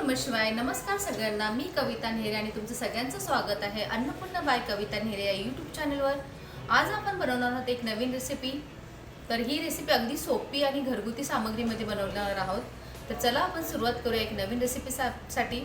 नमः शिवाय. नमस्कार सगळ्यांना. मी कविता नेहरे आणि तुमचं सगळ्यांचं स्वागत आहे अन्नपूर्णा बाय कविता नेहरे या यूट्यूब चॅनलवर. आज आपण बनवणार आहोत एक नवीन रेसिपी. तर ही रेसिपी अगदी सोपी आणि घरगुती सामग्रीमध्ये बनवणार आहोत. तर चला आपण सुरुवात करूया एक नवीन रेसिपीसाठी.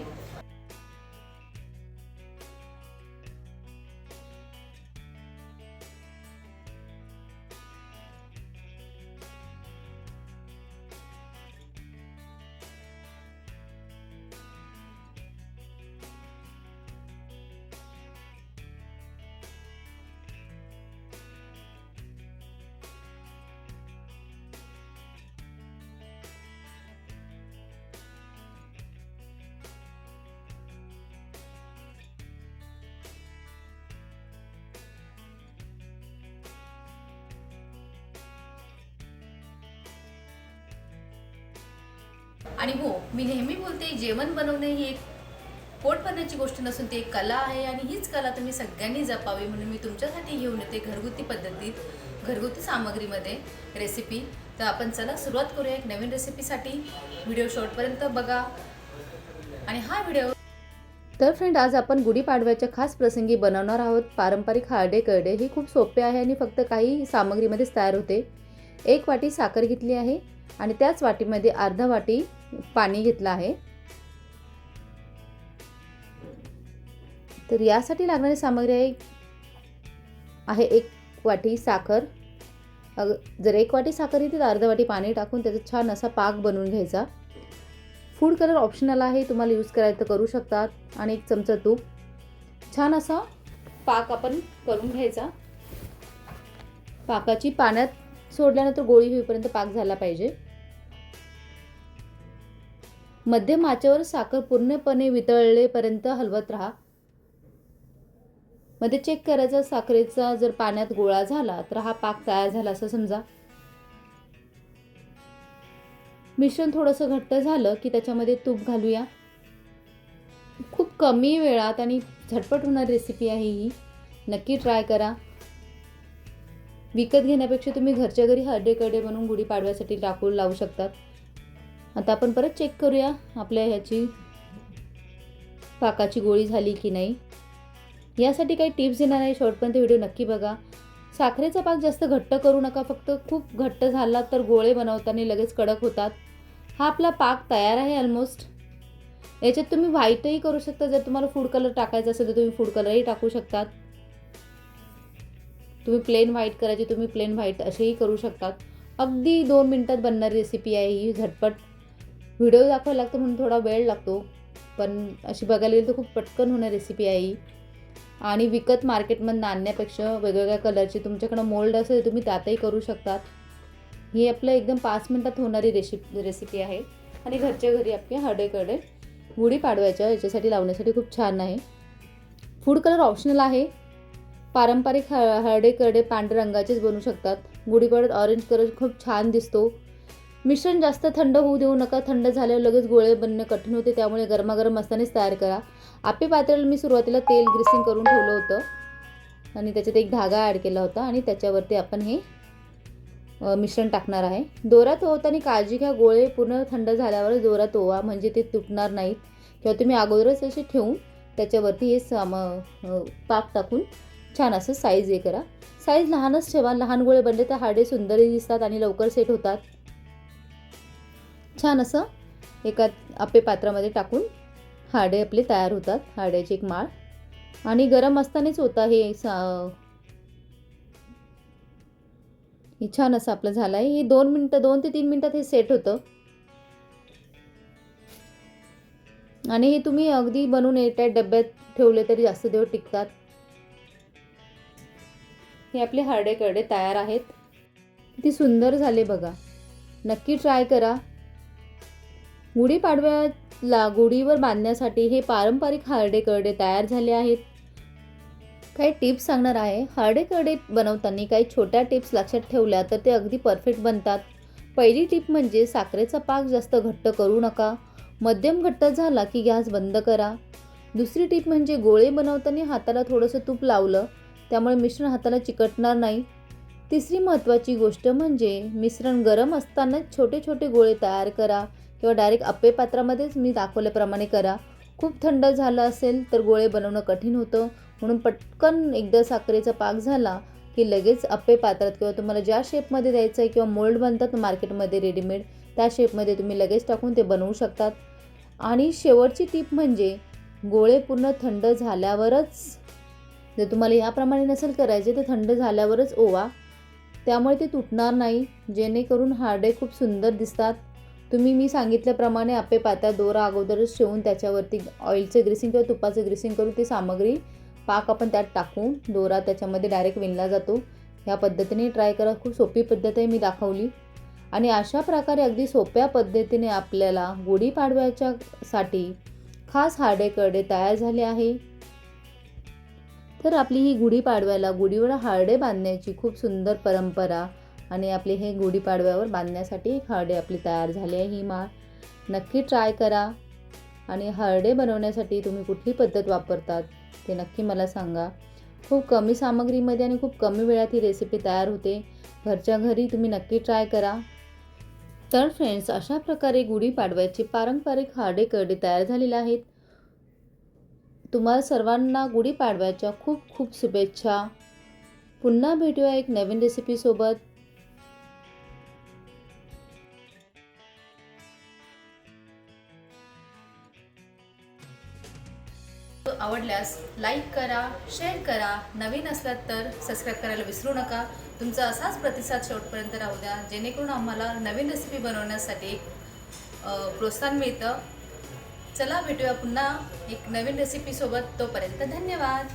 आणि हो, मी नेहमी बोलते, जेवण बनवणे ही एक पोट भरण्याची गोष्ट नसून ती एक कला आहे आणि हीच कला तुम्ही सगळ्यांनी जपावी म्हणून मी तुमच्यासाठी घेऊन येते घरगुती पद्धतीत, घरगुती सामग्रीमध्ये रेसिपी. तर आपण चला सुरुवात करूया एक नवीन रेसिपीसाठी. व्हिडिओ शेवटपर्यंत बघा. आणि हा व्हिडिओ तर फ्रेंड, आज आपण गुढीपाडव्याच्या खास प्रसंगी बनवणार आहोत पारंपरिक हळदे करडे. ही खूप सोपे आहे आणि फक्त काही सामग्रीमध्येच तयार होते. 1 वाटी साखर घेतली आहे आणि त्याच वाटीमध्ये अर्धा वाटी पाणी घेतलं आहे. तर यासाठी लागणारी सामग्री आहे 1 वाटी साखर. जर 1 वाटी साखर घेतली तर अर्धा वाटी पाणी टाकून त्याचा छान असा पाक बनवून घ्यायचा. फूड कलर ऑप्शनल आहे, तुम्हाला यूज करायचं तर करू शकतात. आणि 1 चमचा तूप. छान असा पाक आपण करून घ्यायचा. पाकाची पाण्यात सोडल्यानंतर गोळी होईपर्यंत पाक झाला पाहिजे. मध्यम आचेवर साखर पूर्णपणे वितळलेपर्यंत हलवत राहा. मध्ये चेक करायचा, साखरेचा जर पाण्यात गोळा झाला तर हा पाक तयार झाला असं समजा. मिश्रण थोडंसं घट्ट झालं की त्याच्यामध्ये तूप घालूया. खूप कमी वेळात आणि झटपट होणारी रेसिपी आहे ही. नक्की ट्राय करा. विकत घेण्यापेक्षा तुम्ही घरच्या घरी हळदे करडे बनवून गुढीपाडव्यासाठी टाकून लावू शकतात. आता आपण परत चेक करूया आपल्या ह्याची पाकाची गोळी झाली की नाही. यासाठी काही टिप्स देणार आहे, शेवटपर्यंत व्हिडिओ नक्की बघा. साखरेचा पाक जास्त घट्ट करू नका, फक्त खूप घट्ट झाला तर गोळे बनवताना लगेच कडक होतात. हा आपला पाक तयार आहे ऑलमोस्ट. याच्यात तुम्ही व्हाईटही करू शकता. जर तुम्हाला फूड कलर टाकायचा असेल तर तुम्ही फूड कलरही टाकू शकतात. तुम्ही प्लेन व्हाईट करायची, तुम्ही प्लेन व्हाईट असेही करू शकतात. अगदी 2 मिनिटात बनणारी रेसिपी आहे ही. झटपट व्हिडिओ दाखवायला लागतो म्हणून थोडा वेळ लागतो, पण अशी बघायला गेली तर खूप पटकन होणारी रेसिपी आहे ही. आणि विकत मार्केटमधून आणण्यापेक्षा वेगवेगळ्या कलरची तुमच्याकडं मोल्ड असेल तुम्ही त्यातही करू शकतात. ही आपलं एकदम 5 मिनिटात होणारी रेसिपी आहे आणि घरच्या घरी आपले हळदे करडे गुढीपाडव्याच्या याच्यासाठी लावण्यासाठी खूप छान आहे. फूड कलर ऑप्शनल आहे. पारंपरिक हळदे करडे पांढऱ्या रंगाचेच बनवू शकतात. गुढीपाडव्यात ऑरेंज कलर खूप छान दिसतो. मिश्रण जास्त थंड होऊ देऊ नका. थंड झाल्यावर लगेच गोळे बनणे कठीण होते, त्यामुळे गरमागरम असतानाच तयार करा. आपे पातेल्याला मी सुरुवातीला तेल ग्रीसिंग करून ठेवलं होतं आणि त्याच्यात एक धागा ॲड केला होता आणि त्याच्यावरती आपण हे मिश्रण टाकणार आहे. दोऱ्यात ओवताना काळजी घ्या, गोळे पूर्ण थंड झाल्यावर दोऱ्यात ओवा, म्हणजे ते तुटणार नाहीत. किंवा तुम्ही अगोदरच असे ठेवून त्याच्यावरती हे पाक टाकून छान असं साईज हे करा. साईज लहानच ठेवा. लहान गोळे बनले तर हाडे सुंदरही दिसतात आणि लवकर सेट होतात. छान असं एका आपे पात्रामध्ये टाकून हाडे आपले तयार होतात. हाड्याची एक माळ. आणि गरम असतानाच होता हे छान असं आपलं झालं आहे. हे 2 ते 3 मिनिटात हे सेट होतं. आणि हे तुम्ही अगदी बनवून एअरटाईट डब्यात ठेवले तरी जास्त दिवस टिकतात. हे आपले हळदे करडे तयार आहेत. किती सुंदर झाले बघा. नक्की ट्राय करा. गुढीपाडव्याला गुढीवर बांधण्यासाठी हे पारंपरिक हळदे करडे तयार झाले आहेत. काही टिप्स सांगणार आहे. हळदे करडे बनवताना काही छोट्या टिप्स लक्षात ठेवल्या तर ते अगदी परफेक्ट बनतात. पहिली टिप म्हणजे साखरेचा पाक जास्त घट्ट करू नका. मध्यम घट्ट झाला की गॅस बंद करा. दुसरी टिप म्हणजे गोळे बनवताना हाताला थोडंसं तूप लावलं, त्यामुळे मिश्रण हाताला चिकटणार नाही. तिसरी महत्त्वाची गोष्ट म्हणजे मिश्रण गरम असतानाच छोटे छोटे गोळे तयार करा किंवा डायरेक्ट अप्पे पात्रामध्येच मी दाखवल्याप्रमाणे करा. खूप थंड झालं असेल तर गोळे बनवणं कठीण होतं, म्हणून पटकन एकदा साखरेचा पाक झाला की लगेच अप्पे पात्रात किंवा तुम्हाला ज्या शेपमध्ये द्यायचं आहे किंवा मोल्ड बनतात मार्केटमध्ये रेडीमेड, त्या शेपमध्ये तुम्ही लगेच टाकून ते बनवू शकतात. आणि शेवटची टीप म्हणजे गोळे पूर्ण थंड झाल्यावरच, जर तुम्हाला याप्रमाणे नसेल करायचे तर थंड झाल्यावरच ओवा, त्यामुळे ते तुटणार नाही, जेणेकरून हार्डे खूप सुंदर दिसतात. तुम्ही मी सांगितल्याप्रमाणे अप्पे पात्रात दोरा अगोदरच ठेवून त्याच्यावरती ऑइलचं ग्रीसिंग किंवा तुपाचं ग्रीसिंग करून ती सामग्री पाक आपण त्यात टाकून दोरा त्याच्यामध्ये डायरेक्ट विणला जातो. ह्या पद्धतीने ट्राय करा, खूप सोपी पद्धत आहे मी दाखवली. आणि अशा प्रकारे अगदी सोप्या पद्धतीने आपल्याला गुढीपाडव्याच्या साठी खास हार्डे करडे तयार झाले आहे. तर आपली ही गुढीपाडव्याला गुढीवर हार्डे बांधण्याची खूप सुंदर परंपरा आणि आपले हे गुढीपाडव्यावर बांधण्यासाठी एक हार्डे आपली तयार झाली आहे. ही माळ नक्की ट्राय करा आणि हार्डे बनवण्यासाठी तुम्ही कुठली पद्धत वापरतात ते नक्की मला सांगा. खूप कमी सामग्रीमध्ये आणि खूप कमी वेळात ही रेसिपी तयार होते. घरच्या घरी तुम्ही नक्की ट्राय करा. तर फ्रेंड्स, अशा प्रकारे गुढीपाडव्याचे पारंपरिक हार्डे करडे तयार झालेले आहेत. तुम्हाला सर्वांना गुढीपाडव्याच्या खूप खूप शुभेच्छा. पुन्हा भेटूया एक नवीन रेसिपीसोबत. आवडल्यास लाईक करा, शेअर करा, नवीन असलात तर सबस्क्राईब करायला विसरू नका. तुमचा असाच प्रतिसाद शेवटपर्यंत राहू द्या, जेणेकरून आम्हाला नवीन रेसिपी बनवण्यासाठी प्रोत्साहन मिळतं. चला भेटूया पुन्हा एक नवीन रेसिपीसोबत. तोपर्यंत धन्यवाद.